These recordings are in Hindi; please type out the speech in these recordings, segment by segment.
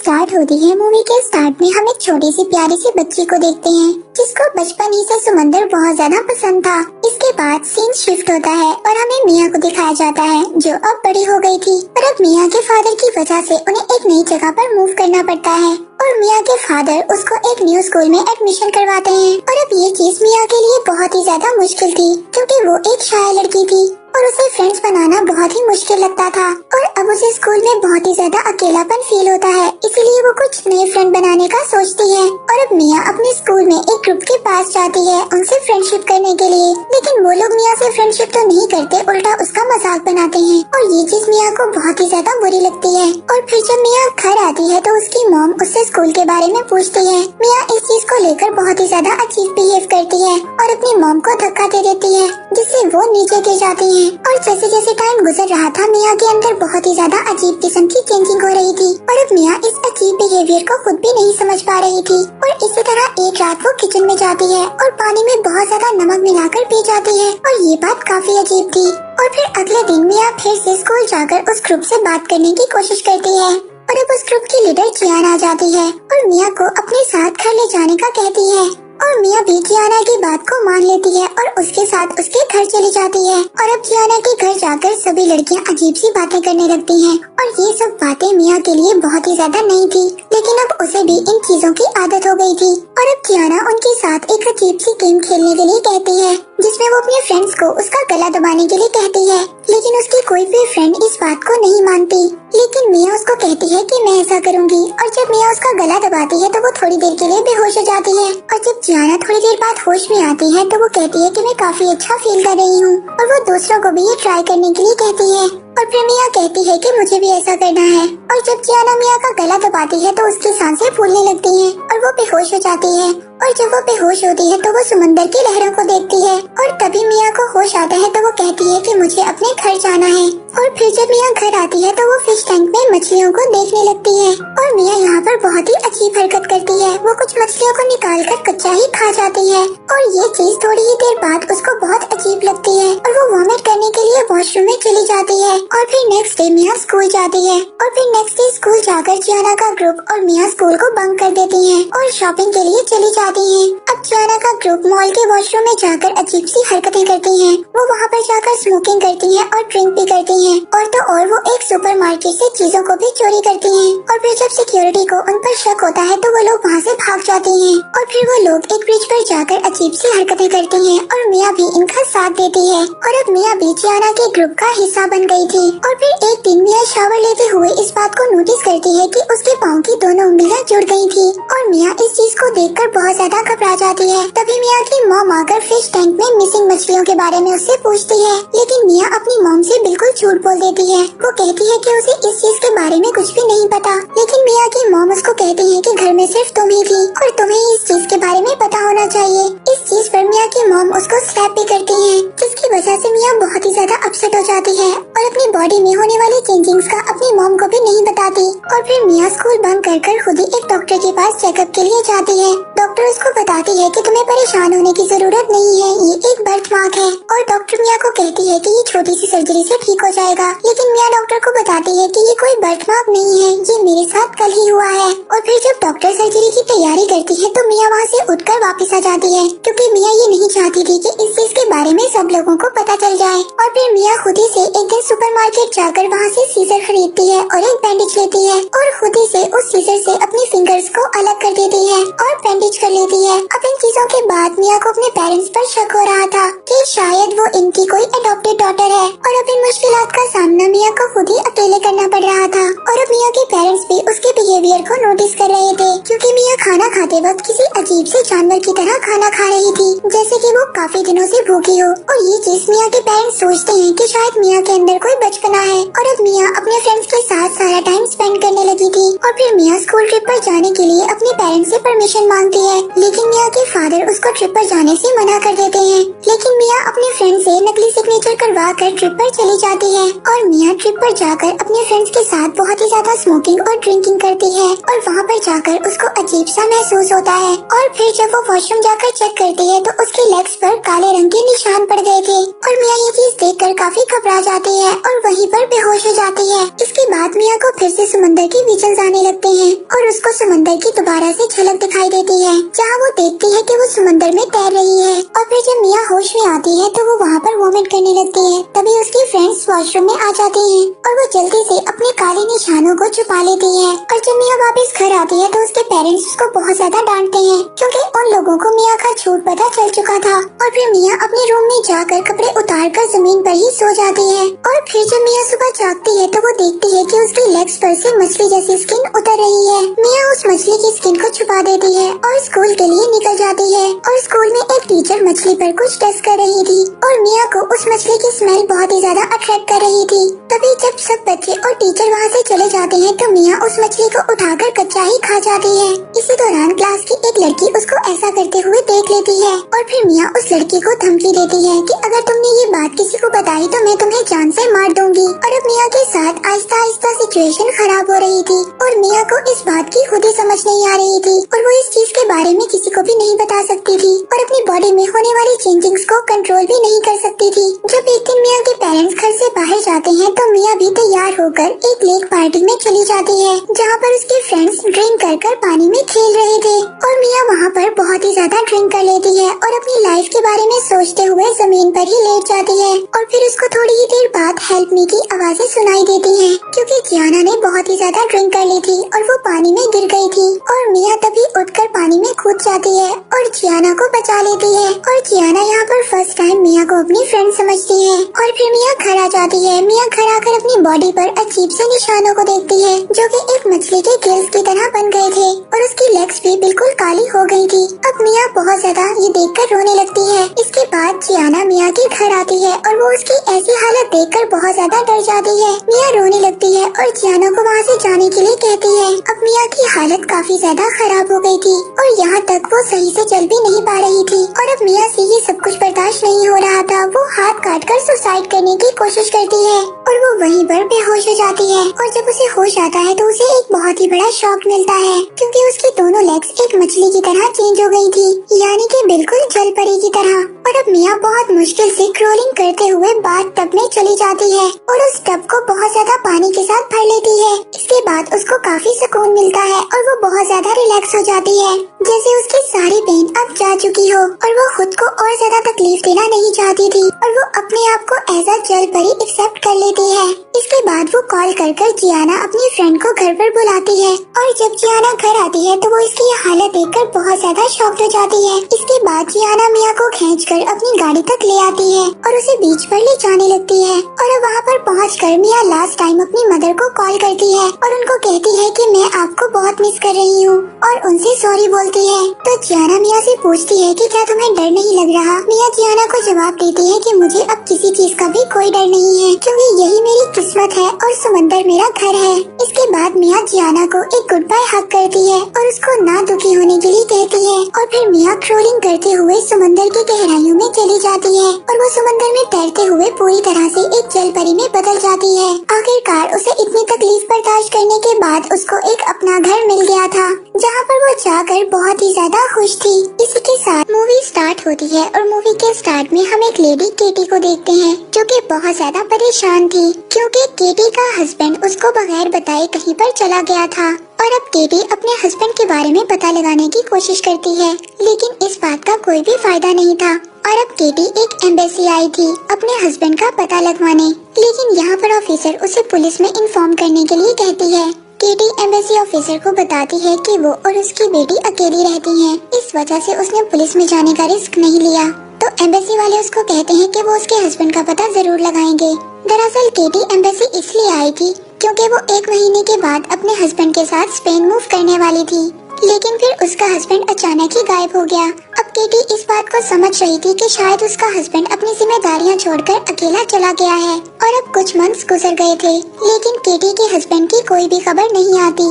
स्टार्ट होती है। मूवी के स्टार्ट में हम एक छोटी सी प्यारी सी बच्ची को देखते हैं जिसको बचपन ही से समंदर बहुत ज्यादा पसंद था। इसके बाद सीन शिफ्ट होता है और हमें मिया को दिखाया जाता है जो अब बड़ी हो गई थी और अब मिया के फादर की वजह से उन्हें एक नई जगह पर मूव करना पड़ता है और मिया के फादर उसको एक न्यू स्कूल में एडमिशन करवाते हैं। और अब ये चीज मिया के लिए बहुत ही ज्यादा मुश्किल थी क्योंकि वो एक शाय लड़की थी और उसे फ्रेंड्स बनाना बहुत ही मुश्किल लगता था और अब उसे स्कूल में बहुत ही ज्यादा अकेलापन फील होता है, इसीलिए वो कुछ नए फ्रेंड बनाने का सोचती है। और अब मिया अपने स्कूल में एक ग्रुप के पास जाती है उनसे फ्रेंडशिप करने के लिए, लेकिन वो लोग मिया से फ्रेंडशिप तो नहीं करते, उल्टा उसका मजाक बनाते हैं और ये चीज मिया को बहुत ही ज्यादा बुरी लगती है। और फिर जब मिया घर आती है तो उसकी मॉम उससे स्कूल के बारे में पूछती है। मिया इस चीज को लेकर बहुत ही ज्यादा अजीब बिहेव करती है और अपनी मॉम को धक्का दे देती है जिससे वो नीचे गिर जाती है। और जैसे जैसे टाइम गुजर रहा था मिया के अंदर बहुत ही ज्यादा अजीब किस्म की चेंजिंग हो रही थी और अब मिया इस अजीब बिहेवियर को खुद भी नहीं समझ पा रही थी। और इसी तरह एक रात वो किचन में जाती है और पानी में बहुत ज्यादा नमक मिलाकर पी जाती है और ये बात काफी अजीब थी। और फिर अगले दिन मिया फिर से स्कूल जाकर उस ग्रुप से बात करने की कोशिश करती है और अब उस ग्रुप की लीडर जियान आ जाती है और मिया को अपने साथ घर ले जाने का कहती है और मिया भी जियाना की बात को मान लेती है और उसके साथ उसके घर चली जाती है। और अब जियाना के घर जाकर सभी लड़कियां अजीब सी बातें करने लगती हैं और ये सब बातें मिया के लिए बहुत ही ज्यादा नई थी, लेकिन अब उसे भी इन चीजों की आदत हो गई थी। और अब जियाना उनके साथ एक अजीब सी गेम खेलने के लिए कहती है जिसमें वो अपने फ्रेंड्स को उसका गला दबाने के लिए कहती है, लेकिन उसकी कोई भी फ्रेंड इस बात को नहीं मानती। लेकिन मिया उसको कहती है कि मैं ऐसा करूंगी और जब मिया उसका गला दबाती है तो वो थोड़ी देर के लिए बेहोश हो जाती है और जब जियाना थोड़ी देर बाद होश में आती है तो वो कहती है कि मैं काफी अच्छा फील कर रही हूँ और वो दूसरों को भी ये ट्राई करने के लिए कहती है। और फिर मिया कहती है कि मुझे भी ऐसा करना है और जब जियाना मिया का गला दबाती है तो उसकी सांसें फूलने लगती हैं और वो बेहोश हो जाती है। और जब वो बेहोश होती है तो वो समंदर की लहरों को देखती है और तभी मिया को होश आता है तो वो कहती है कि मुझे अपने घर जाना है। और फिर जब मिया घर आती है तो वो फिश टैंक में मछलियों को देखने लगती है और मिया यहाँ पर बहुत ही अजीब हरकत करती है, वो कुछ मछलियों को निकाल कर कच्चा ही खा जाती है और ये चीज थोड़ी ही देर बाद उसको बहुत अजीब लगती है और वो वॉमिट करने के लिए वॉशरूम में चली जाती है। और फिर नेक्स्ट डे मिया स्कूल जाती है और फिर नेक्स्ट डे स्कूल जाकर जियाना का ग्रुप और मिया स्कूल को बंक कर देती हैं और शॉपिंग के लिए चली जाती हैं। अब जियाना का ग्रुप मॉल के वॉशरूम में जाकर अजीब सी हरकतें करती हैं, वो वहाँ पर जाकर स्मोकिंग करती हैं और ड्रिंक भी करती हैं और तो और वो एक सुपरमार्केट से चीजों को भी चोरी करती हैं। और फिर जब सिक्योरिटी को उन पर शक होता है तो वो लोग वहाँ से भाग जाते हैं और फिर वो लोग एक ब्रिज पर जाकर अजीब सी हरकतें करती हैं और मिया भी इनका साथ देती है। और अब मिया भी जियाना के ग्रुप का हिस्सा बन गई थी। और फिर एक दिन मिया शावर लेते हुए इस बात को नोटिस करती है कि उसके पाँव की दोनों उंगलियां जुड़ गई थी और मिया इस चीज को देखकर बहुत ज्यादा घबरा जाती है। तभी मिया की मॉम आकर फिश टैंक में मिसिंग मछलियों के बारे में उससे पूछती है, लेकिन मिया अपनी मॉम से बिल्कुल झूठ बोल देती है। वो कहती है कि उसे इस चीज के बारे में कुछ भी नहीं पता, लेकिन मिया की मॉम उसको कहती है कि घर में सिर्फ तुम ही थी और तुम्हें इस चीज के बारे में पता होना चाहिए। इस चीज पर मिया की मॉम उसको स्लैप भी करती है जिसकी वजह से मिया बहुत ही ज्यादा अपसेट हो जाती है और अपनी बॉडी में होने वाली चेंजिंग्स का अपनी मॉम को भी नहीं बताती। और फिर मिया स्कूल बंक कर खुद ही एक डॉक्टर के पास चेकअप के लिए जाती है। डॉक्टर उसको बताती है कि तुम्हें परेशान होने की जरूरत नहीं है, ये एक बर्थ मार्क है। और डॉक्टर मिया को कहती है कि ये छोटी सी सर्जरी से ठीक हो जाएगा, लेकिन मिया डॉक्टर को बताती है कि ये कोई बर्थ मार्क नहीं है, ये मेरे साथ कल ही हुआ है। और फिर जब डॉक्टर सर्जरी की तैयारी करती है तो मिया वहाँ से उठकर वापस आ जाती है क्योंकि मिया ये नहीं चाहती थी कि इस चीज के बारे में सब लोगों को पता चल जाए। और फिर मिया खुद ही से एक दिन सुपरमार्केट जाकर वहाँ से सीजर खरीदती है और एक बैंडेज लेती है और खुद ही से उस सीजर से अपनी फिंगर्स को अलग कर देती है और बैंडेज कर लेती है। अब इन चीजों के बाद मिया को अपने पेरेंट्स पर शक हो रहा था कि शायद वो इनकी कोई अडॉप्टेड डॉटर है और अब इन मुश्किलात का सामना मिया को खुद ही अकेले करना पड़ रहा था। और अब मिया के पेरेंट्स भी उसके बिहेवियर को नोटिस कर रहे थे क्योंकि मिया खाना खाते वक्त किसी अजीब से जानवर की तरह खाना खा रही थी, जैसे कि वो काफी दिनों से भूखी हो। और ये चीज मिया के पेरेंट्स सोचते हैं कि शायद मिया के अंदर कोई बचपना है। और अब मिया अपने फ्रेंड्स के साथ सारा टाइम स्पेंड करने लगी थी। और फिर मिया स्कूल ट्रिप पर जाने के लिए अपने पेरेंट्स से परमिशन मांगती है, लेकिन मिया के फादर उसको ट्रिप पर जाने से मना कर देते हैं। लेकिन मिया अपने फ्रेंड से नकली सिग्नेचर करवा कर ट्रिप पर चली जाती है और मिया ट्रिप पर जाकर अपने फ्रेंड्स के साथ बहुत ही ज्यादा स्मोकिंग और ड्रिंकिंग करती जाती है और वहाँ पर जाकर उसको अजीब सा महसूस होता है। और फिर जब वो वॉशरूम जाकर चेक करती है तो उसके लेग्स पर काले रंग के निशान पड़ गए थे और मिया ये चीज देखकर काफी घबरा जाती है और वहीं पर बेहोश हो जाती है। इसके बाद मिया को फिर से समंदर के विजन्स आने लगते हैं और उसको समंदर की दोबारा से झलक दिखाई देती है, जहाँ वो देखती है कि वो समंदर में तैर रही है। और फिर जब मिया होश में आती है तो वो वहाँ पर वोमिट करने लगती है। तभी उसकी फ्रेंड्स वॉशरूम में आ जाती हैं और वो जल्दी से अपने काले निशानों को छुपा लेती है। और जब मिया वापस घर आती है तो उसके पेरेंट्स उसको बहुत ज्यादा डांटते हैं क्योंकि उन लोगों को मिया का झूठ पता चल चुका था। और फिर मिया अपने रूम में जाकर कपड़े उतारकर जमीन पर ही सो जाती है। और फिर जब मिया सुबह जागती है तो वो देखती है कि उसके लेग्स पर से मछली जैसी स्किन उतर रही है। मिया उस मछली की स्किन को छुपा देती है और स्कूल के लिए निकल जाती है। और स्कूल में एक टीचर मछली पर कुछ टेस्ट कर रही थी और मिया को उस मछली की स्मेल बहुत ही ज्यादा अट्रैक्ट कर रही थी। तभी जब सब बच्चे और टीचर वहाँ से चले जाते हैं तो मिया उस मछली को उठाकर कच्चा ही खा जाती है। इसी दौरान क्लास की एक लड़की उसको ऐसा करते हुए देख लेती है और फिर मिया उस लड़की को धमकी देती है कि अगर तुमने ये बात किसी को बताई तो मैं तुम्हें जान से मार दूंगी। और अब मिया के साथ आहिस्ता आहिस्ता सिचुएशन खराब हो रही थी और मिया को इस बात की खुद ही समझ नहीं आ रही थी और वो इस चीज के बारे में किसी को भी नहीं बता सकती थी और अपनी बॉडी में होने वाली चेंजिंग्स को कंट्रोल भी नहीं कर सकती थी। जब एक दिन मिया के पेरेंट्स घर से बाहर जाते हैं तो मिया भी तैयार होकर एक लेक पार्टी में चली जाती है, जहाँ पर उसके फ्रेंड्स ड्रिंक कर पानी में खेल रहे थे। और मिया वहाँ पर बहुत ही ज्यादा ड्रिंक कर लेती है और अपनी लाइफ के बारे में सोचते हुए जमीन पर ही लेट जाती है। और फिर उसको थोड़ी ही देर बाद हेल्प मी की आवाजें सुनाई देती हैं क्योंकि जियाना ने बहुत ही ज्यादा ड्रिंक कर ली थी और वो पानी में गिर गई थी। और मिया तभी उठकर पानी में कूद जाती है और जियाना को बचा लेती है। और जियाना यहाँ पर फर्स्ट टाइम मिया को अपनी फ्रेंड समझती है। और फिर मिया घर आ जाती है। मिया घर आकर अपनी बॉडी पर अजीब से निशानों को देखती है जो कि एक मछली के गिल्स की तरह बन गए थे और उसकी लेग्स भी बिल्कुल काली हो गई थी। अब मिया बहुत ज्यादा ये देखकर रोने लगती है। इसके बाद जियाना मिया के घर आती है और वो उसकी ऐसी हालत देखकर बहुत ज्यादा डर जाती है। मिया रोने लगती है और जियाना को वहाँ से जाने के लिए कहती है। अब मिया की हालत काफी ज्यादा खराब हो गई थी और यहाँ तक वो सही से चल भी नहीं पा रही थी और अब मिया से ये सब कुछ बर्दाश्त नहीं हो रहा था। वो हाथ काट कर सुसाइड करने की कोशिश करती है और वो वहीं पर बेहोश हो जाती है। और जब उसे होश आता है तो उसे एक बहुत ही बड़ा शॉक मिलता है क्योंकि उसकी दोनों लेग्स एक मछली की तरह चेंज हो गई थी, यानी कि बिल्कुल जल परी की तरह। और अब मिया बहुत मुश्किल से क्रोलिंग करते हुए बाथ टब में चली जाती है और उस टब को बहुत ज्यादा पानी के साथ भर लेती है। इसके बाद उसको काफी सुकून मिलता है और वो बहुत ज्यादा रिलैक्स हो जाती है, जैसे उसकी सारी पेन अब जा चुकी हो और वो खुद को और ज्यादा तकलीफ देना नहीं चाहती थी और वो अपने आप को एज अ जल परी एक्सेप्ट कर लेती है। इसके बाद वो कॉल कर जियाना अपनी फ्रेंड को घर पर बुलाती है और जब जियाना घर आती है तो वो इसकी हालत देखकर बहुत ज्यादा शॉक्ड हो जाती है। इसके बाद जियाना मिया को खींचकर अपनी गाड़ी तक ले आती है और उसे बीच पर ले जाने लगती है। और अब वहाँ पर पहुंचकर मिया लास्ट टाइम अपनी मदर को कॉल करती है और उनको कहती है कि मैं आपको बहुत मिस कर रही हूँ और उनसे सॉरी बोलती है। तो जियाना मिया से पूछती है कि क्या तुम्हें डर नहीं लग रहा। मिया जियाना को जवाब देती है कि मुझे अब किसी चीज का भी कोई डर नहीं है क्योंकि यही मेरी किस्मत है और समंदर मेरा घर है। इसके बाद मिया जियाना को एक गुड बाय हक करती है और उसको ना दुखी होने के लिए कहती है। और फिर मिया क्रोलिंग करते हुए समंदर की गहराइयों में चली जाती है और वो समंदर में तैरते हुए पूरी तरह से एक जल परी में बदल जाती है। आखिरकार उसे इतनी तकलीफ बर्दाश्त करने के बाद उसको एक अपना घर मिल गया था, जहाँ पर वो जाकर बहुत ही ज्यादा खुश थी। इसी के साथ मूवी स्टार्ट होती है और मूवी के स्टार्ट में हम एक लेडी केटी को देखते हैं जो कि बहुत ज्यादा परेशान थी क्योंकि केटी का हस्बैंड उसको बगैर बताए कहीं पर चला गया था। और अब केटी अपने हस्बैंड के बारे में पता लगाने की कोशिश करती है, लेकिन इस बात का कोई भी फायदा नहीं था। और अब केटी एक एम्बेसी आई थी अपने हस्बैंड का पता लगवाने, लेकिन यहाँ पर ऑफिसर उसे पुलिस में इन्फॉर्म करने के लिए कहती है। केटी एम्बेसी ऑफिसर को बताती है कि वो और उसकी बेटी अकेली रहती हैं, इस वजह से उसने पुलिस में जाने का रिस्क नहीं लिया। तो एम्बेसी वाले उसको कहते हैं कि वो उसके हस्बैंड का पता जरूर लगाएंगे। दरअसल केटी एम्बेसी इसलिए आई थी क्योंकि वो 1 महीने के बाद अपने हस्बैंड के साथ स्पेन मूव करने वाली थी, लेकिन फिर उसका हस्बैंड अचानक ही गायब हो गया। अब केटी इस बात को समझ रही थी कि शायद उसका हस्बैंड अपनी जिम्मेदारियां छोड़कर अकेला चला गया है। और अब कुछ मंथ्स गुजर गए थे, लेकिन केटी के हस्बैंड की कोई भी खबर नहीं आती।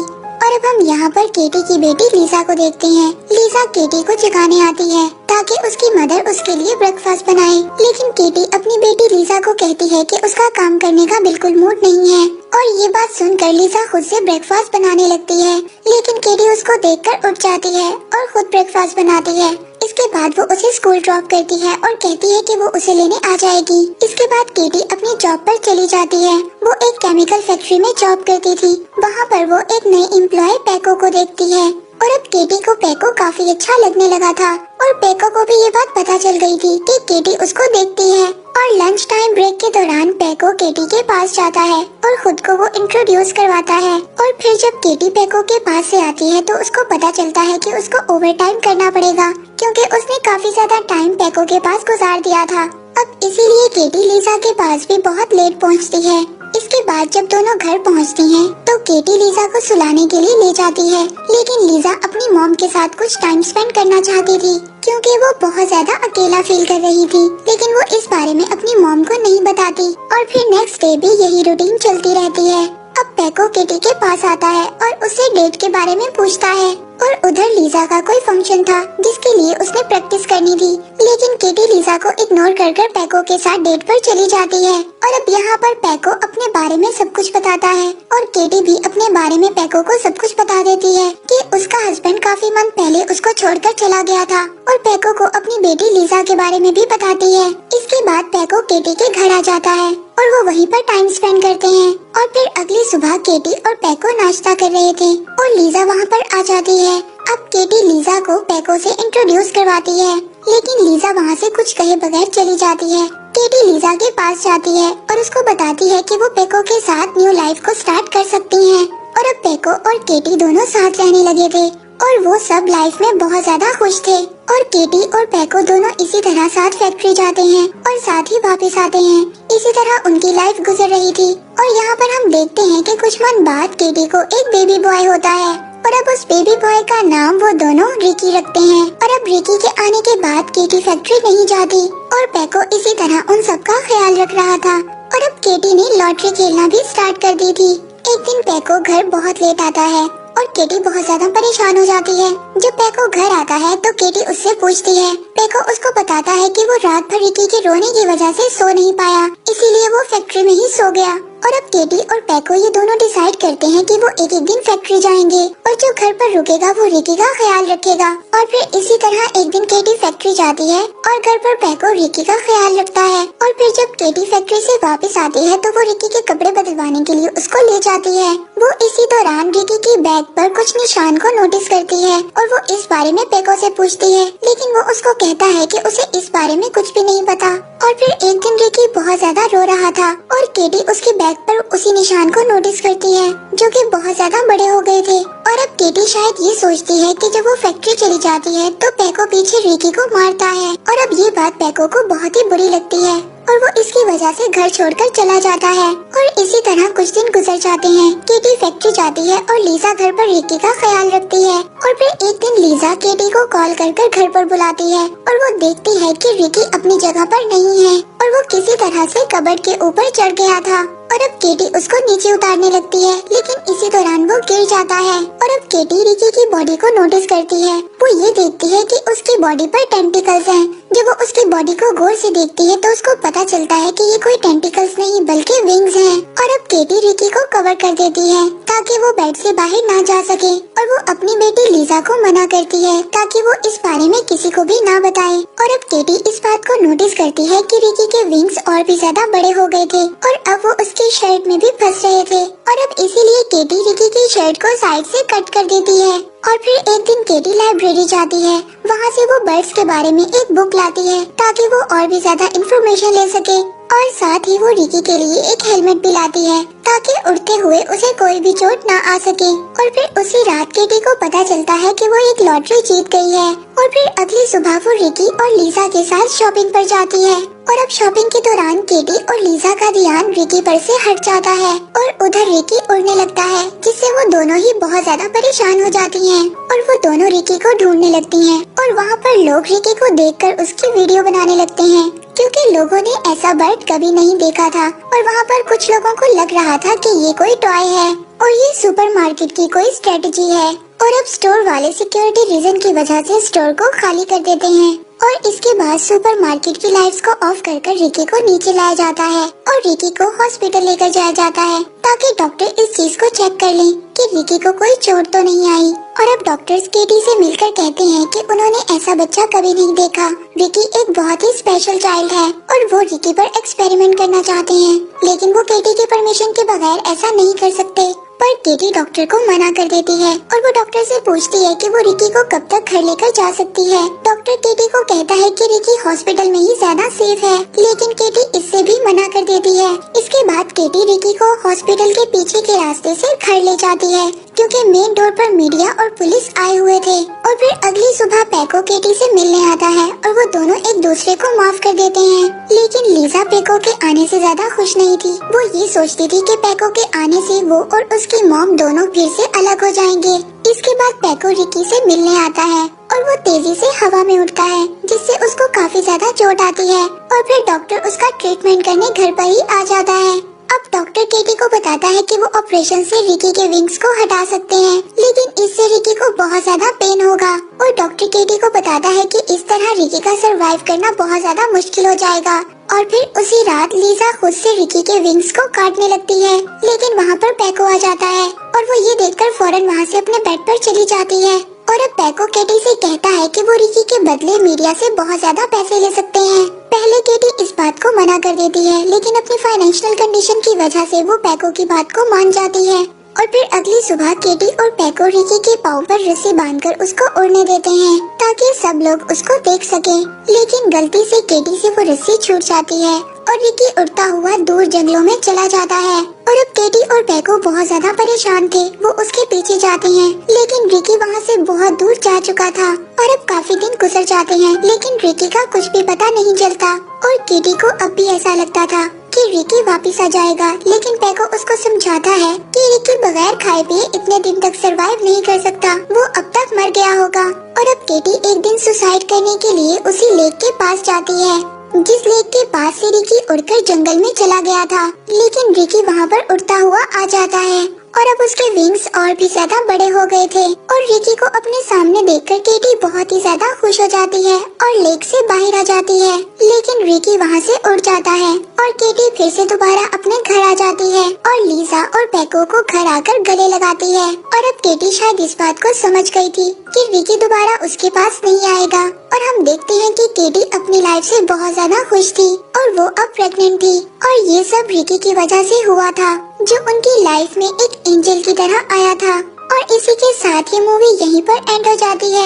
और अब हम यहाँ पर केटी की बेटी लीजा को देखते हैं। लीजा केटी को जगाने आती है ताकि उसकी मदर उसके लिए ब्रेकफास्ट बनाए, लेकिन केटी अपनी बेटी लीजा को कहती है कि उसका काम करने का बिल्कुल मूड नहीं है। और ये बात सुनकर लीजा खुद से ब्रेकफास्ट बनाने लगती है, लेकिन केटी उसको देखकर उठ जाती है और खुद ब्रेकफास्ट बनाती है। इसके बाद वो उसे स्कूल ड्रॉप करती है और कहती है कि वो उसे लेने आ जाएगी। इसके बाद केटी अपनी जॉब पर चली जाती है। वो एक केमिकल फैक्ट्री में जॉब करती थी। वहाँ पर वो एक नई एम्प्लॉय पैको को देखती है और अब केटी को पैको काफी अच्छा लगने लगा था और पैको को भी ये बात पता चल गई थी कि केटी उसको देखती है। और लंच टाइम ब्रेक के दौरान पैको केटी के पास जाता है और खुद को वो इंट्रोड्यूस करवाता है। और फिर जब केटी पैको के पास से आती है तो उसको पता चलता है कि उसको ओवर टाइम करना पड़ेगा, क्योंकि उसने काफी ज्यादा टाइम पैको के पास गुजार दिया था। अब इसीलिए केटी लीजा के पास भी बहुत लेट पहुंचती है। इसके बाद जब दोनों घर पहुंचती हैं, तो केटी लीजा को सुलाने के लिए ले जाती है, लेकिन लीजा अपनी मॉम के साथ कुछ टाइम स्पेंड करना चाहती थी, क्योंकि वो बहुत ज्यादा अकेला फील कर रही थी। लेकिन वो इस बारे में अपनी मॉम को नहीं बताती और फिर नेक्स्ट डे भी यही रूटीन चलती रहती है। अब पैको केटी के पास आता है और उससे डेट के बारे में पूछता है। और उधर लीजा का कोई फंक्शन था जिसके लिए उसने प्रैक्टिस करनी थी, लेकिन केटी लीजा को इग्नोर कर पैको के साथ डेट पर चली जाती है। और अब यहाँ पर पैको अपने बारे में सब कुछ बताता है और केटी भी अपने बारे में पैको को सब कुछ बता देती है कि उसका हस्बैंड काफी मंथ पहले उसको छोड़कर चला गया था। और पैको को अपनी बेटी लीजा के बारे में भी बताती है। इसके बाद पैको केटी के घर आ जाता है और वो वहीं पर टाइम स्पेंड करते हैं। और फिर अगली सुबह केटी और पैको नाश्ता कर रहे थे और लीजा वहाँ पर आ जाती है। अब केटी लीजा को पैको से इंट्रोड्यूस करवाती है, लेकिन लीजा वहाँ से कुछ कहे बगैर चली जाती है। केटी लीजा के पास जाती है और उसको बताती है कि वो पैको के साथ न्यू लाइफ को स्टार्ट कर सकती हैं। और अब पैको और केटी दोनों साथ रहने लगे थे और वो सब लाइफ में बहुत ज्यादा खुश थे। और केटी और पैको दोनों इसी तरह साथ फैक्ट्री जाते हैं और साथ ही वापस आते हैं। इसी तरह उनकी लाइफ गुजर रही थी। और यहाँ पर हम देखते हैं कि कुछ मंथ बाद केटी को एक बेबी बॉय होता है और अब उस बेबी बॉय का नाम वो दोनों रिकी रखते हैं। और अब रिकी के आने के बाद केटी फैक्ट्री नहीं जाती और पैको इसी तरह उन सब का ख्याल रख रहा था। और अब केटी ने लॉटरी खेलना भी स्टार्ट कर दी थी। एक दिन पैको घर बहुत लेट आता है और केटी बहुत ज्यादा परेशान हो जाती है। जब पैको घर आता है तो केटी उससे पूछती है। पैको उसको बताता है कि वो रात भर रिकी के रोने की वजह से सो नहीं पाया, इसीलिए वो फैक्ट्री में ही सो गया। और अब केटी और पैको ये दोनों डिसाइड करते हैं कि वो एक एक दिन फैक्ट्री जाएंगे और जो घर पर रुकेगा वो रिकी का ख्याल रखेगा। और फिर इसी तरह एक दिन केटी फैक्ट्री जाती है और घर पर पैको रिकी का ख्याल रखता है। और फिर जब केटी फैक्ट्री से वापस आती है तो वो रिकी के कपड़े बदलवाने के लिए उसको ले जाती है। वो इसी दौरान रिकी की बैग पर कुछ निशान को नोटिस करती है और वो इस बारे में पैको से पूछती है, लेकिन वो उसको कहता है कि उसे इस बारे में कुछ भी नहीं पता। और फिर एक दिन रिकी बहुत ज्यादा रो रहा था और केटी उसके बैग पर उसी निशान को नोटिस करती है जो कि बहुत ज्यादा बड़े हो गए थे। और अब केटी शायद ये सोचती है कि जब वो फैक्ट्री चली जाती है तो पैको पीछे रिकी को मारता है। और अब ये बात पैको को बहुत ही बुरी लगती है और वो इसकी वजह से घर छोड़कर चला जाता है। और इसी तरह कुछ दिन गुजर जाते हैं। केटी फैक्ट्री जाती है और लीजा घर पर रिकी का ख्याल रखती है। और फिर एक दिन लीजा केटी को कॉल कर घर पर बुलाती है और वो देखती है कि रिकी अपनी जगह पर नहीं है और वो किसी तरह से कबर्ड के ऊपर चढ़ गया था। और अब केटी उसको नीचे उतारने लगती है, लेकिन इसी दौरान वो गिर जाता है। और अब केटी रिकी की बॉडी को नोटिस करती है। वो ये देखती है कि उसकी बॉडी पर टेंटिकल्स हैं। जब वो उसकी बॉडी को गौर से देखती है तो उसको पता चलता है कि ये कोई टेंटिकल्स नहीं बल्कि विंग्स हैं। और अब केटी रिकी को कवर कर देती है ताकि वो बेड से बाहर ना जा सके। और वो अपनी बेटी लीजा को मना करती है ताकि वो इस बारे में किसी को भी ना बताए। और अब केटी इस बात को नोटिस करती है कि रिकी के विंग्स और भी ज्यादा बड़े हो गए थे और अब वो उसकी शर्ट में भी फंस रहे थे। और अब इसीलिए केटी रिकी की शर्ट को साइड से कट कर देती है। और फिर एक दिन केटी लाइब्रेरी जाती है। वहाँ से वो बर्ड्स के बारे में एक बुक लाती है ताकि वो और भी ज्यादा इंफॉर्मेशन ले सके। और साथ ही वो रिकी के लिए एक हेलमेट भी लाती है ताकि उड़ते हुए उसे कोई भी चोट ना आ सके। और फिर उसी रात केटी को पता चलता है कि वो एक लॉटरी जीत गई है। और फिर अगली सुबह वो रिकी और लीजा के साथ शॉपिंग पर जाती है। और अब शॉपिंग के दौरान केटी और लीजा का ध्यान रिकी पर से हट जाता है और उधर रिकी उड़ने लगता है, जिससे वो दोनों ही बहुत ज्यादा परेशान हो जाती हैं। और वो दोनों रिकी को ढूंढने लगती हैं और वहाँ पर लोग रिकी को देखकर उसकी वीडियो बनाने लगते हैं, क्योंकि लोगों ने ऐसा बर्ड कभी नहीं देखा था। और वहाँ पर कुछ लोगों को लग रहा था कि ये कोई टॉय है। और ये सुपरमार्केट की कोई स्ट्रेटजी है। और अब स्टोर वाले सिक्योरिटी रीजन की वजह से स्टोर को खाली कर देते हैं और इसके बाद सुपरमार्केट की लाइट्स को ऑफ कर रिकी को नीचे लाया जाता है और रिकी को हॉस्पिटल लेकर जाया जाता है ताकि डॉक्टर इस चीज को चेक कर लें कि रिकी को कोई चोट तो नहीं आई। और अब डॉक्टर्स केटी से मिलकर कहते हैं कि उन्होंने ऐसा बच्चा कभी नहीं देखा। रिकी एक बहुत ही स्पेशल चाइल्ड है और वो रिकी पर एक्सपेरिमेंट करना चाहते हैं, लेकिन वो केटी के परमिशन के बगैर ऐसा नहीं कर सकते। पर केटी डॉक्टर को मना कर देती है और वो डॉक्टर से पूछती है कि वो रिकी को कब तक घर लेकर जा सकती है। डॉक्टर केटी को कहता है कि रिकी हॉस्पिटल में ही ज्यादा सेफ है, लेकिन केटी इससे भी मना कर देती है। इसके बाद केटी रिकी को हॉस्पिटल के पीछे के रास्ते से घर ले जाती है क्योंकि मेन डोर पर मीडिया और पुलिस आए हुए थे। और फिर अगली सुबह पैको केटी से मिलने आता है और वो दोनों एक दूसरे को माफ कर देते हैं। लेकिन लीजा पैको के आने से ज्यादा खुश नहीं थी। वो ये सोचती थी कि पैको के आने से वो और उसकी मॉम दोनों फिर से अलग हो जाएंगे। इसके बाद पैको रिकी से मिलने आता है और वो तेजी से हवा में उड़ता है जिससे उसको काफी ज्यादा चोट आती है और फिर डॉक्टर उसका ट्रीटमेंट करने घर पर ही आ जाता है। अब डॉक्टर केटी को बताता है कि वो ऑपरेशन से रिकी के विंग्स को हटा सकते हैं, लेकिन इससे रिकी को बहुत ज्यादा पेन होगा। और डॉक्टर केटी को बताता है कि इस तरह रिकी का सरवाइव करना बहुत ज्यादा मुश्किल हो जाएगा। और फिर उसी रात लीजा खुद से रिकी के विंग्स को काटने लगती है, लेकिन वहाँ पर पैको आ जाता है और वो ये देखकर फौरन वहाँ से अपने बेड पर चली जाती है। और अब पैको केटी से कहता है कि वो रिकी के बदले मीडिया से बहुत ज्यादा पैसे ले सकते हैं। पहले केटी इस बात को मना कर देती है, लेकिन अपनी फाइनेंशियल कंडीशन की वजह से वो पैको की बात को मान जाती है। और फिर अगली सुबह केटी और पैको रिकी के पाँव पर रस्सी बांधकर उसको उड़ने देते हैं ताकि सब लोग उसको देख सकें। लेकिन गलती से केटी से वो रस्सी छूट जाती है और रिकी उड़ता हुआ दूर जंगलों में चला जाता है। और अब केटी और पैको बहुत ज्यादा परेशान थे। वो उसके पीछे जाते हैं, लेकिन रिकी वहाँ से बहुत दूर जा चुका था। और अब काफी दिन गुजर जाते हैं, लेकिन रिकी का कुछ भी पता नहीं चलता। और केटी को अब भी ऐसा लगता था कि रिकी वापस आ जाएगा, लेकिन पैको उसको समझाता है कि रिकी बगैर खाए पिए इतने दिन तक सरवाइव नहीं कर सकता, वो अब तक मर गया होगा। और अब केटी एक दिन सुसाइड करने के लिए उसी लेक के पास जाती है जिस लेक के पास से रिकी उड़कर जंगल में चला गया था, लेकिन रिकी वहाँ पर उड़ता हुआ आ जाता है और अब उसके विंग्स और भी ज्यादा बड़े हो गए थे। और रिकी को अपने सामने देखकर केटी बहुत ही ज्यादा खुश हो जाती है और लेक से बाहर आ जाती है, लेकिन रिकी वहाँ से उड़ जाता है और केटी फिर से दोबारा अपने घर आ जाती है और लीजा और पैको को घर आकर गले लगाती है। और अब केटी शायद इस बात को समझ गई थी कि रिकी दोबारा उसके पास नहीं आएगा। और हम देखते हैं कि केटी अपनी लाइफ से बहुत ज्यादा खुश थी और वो अब प्रेग्नेंट थी। और ये सब रिकी की वजह से हुआ था, जो उनकी लाइफ में एक एंजल की तरह आया था। और इसी के साथ ये मूवी यहीं पर एंड हो जाती है।